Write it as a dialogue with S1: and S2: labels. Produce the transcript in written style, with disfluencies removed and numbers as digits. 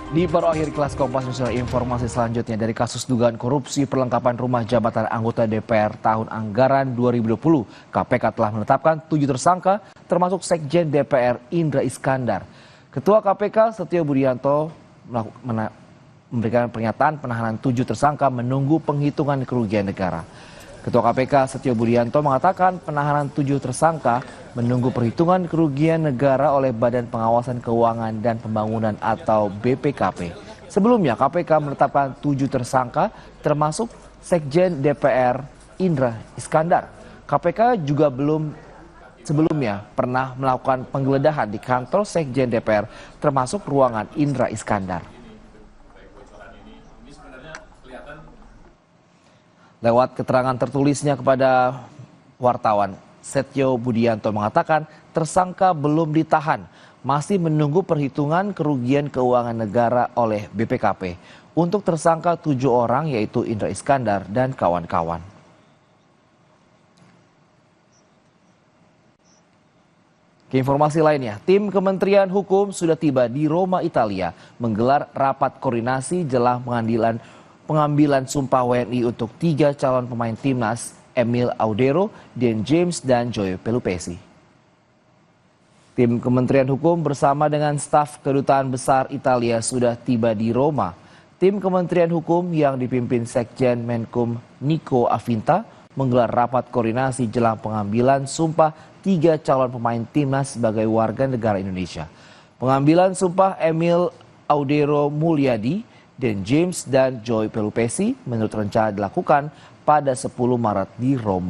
S1: Di baru akhir kelas Kompas Nasional, informasi selanjutnya dari kasus dugaan korupsi perlengkapan rumah jabatan anggota DPR tahun anggaran 2020. KPK telah menetapkan 7 tersangka termasuk Sekjen DPR Indra Iskandar. Ketua KPK Setio Budianto memberikan pernyataan penahanan 7 tersangka menunggu penghitungan kerugian negara. Ketua KPK Setio Budianto mengatakan penahanan 7 tersangka menunggu perhitungan kerugian negara oleh Badan Pengawasan Keuangan dan Pembangunan atau BPKP. Sebelumnya KPK menetapkan 7 tersangka termasuk Sekjen DPR Indra Iskandar. KPK juga sebelumnya pernah melakukan penggeledahan di kantor Sekjen DPR termasuk ruangan Indra Iskandar. Lewat keterangan tertulisnya kepada wartawan, Setio Budianto mengatakan tersangka belum ditahan, masih menunggu perhitungan kerugian keuangan negara oleh BPKP. Untuk tersangka 7 orang yaitu Indra Iskandar dan kawan-kawan. Ke informasi lainnya, tim Kementerian Hukum sudah tiba di Roma, Italia, menggelar rapat koordinasi jelang pengambilan sumpah WNI untuk 3 calon pemain timnas, Emil Audero, Dan James, dan Joy Pelupesi. Tim Kementerian Hukum bersama dengan staf Kedutaan Besar Italia sudah tiba di Roma. Tim Kementerian Hukum yang dipimpin Sekjen Menkum Niko Afinta menggelar rapat koordinasi jelang pengambilan sumpah 3 calon pemain timnas sebagai warga negara Indonesia. Pengambilan sumpah Emil Audero Mulyadi, Dan James, dan Joy Pelupesi menurut rencana dilakukan pada 10 Maret di Roma.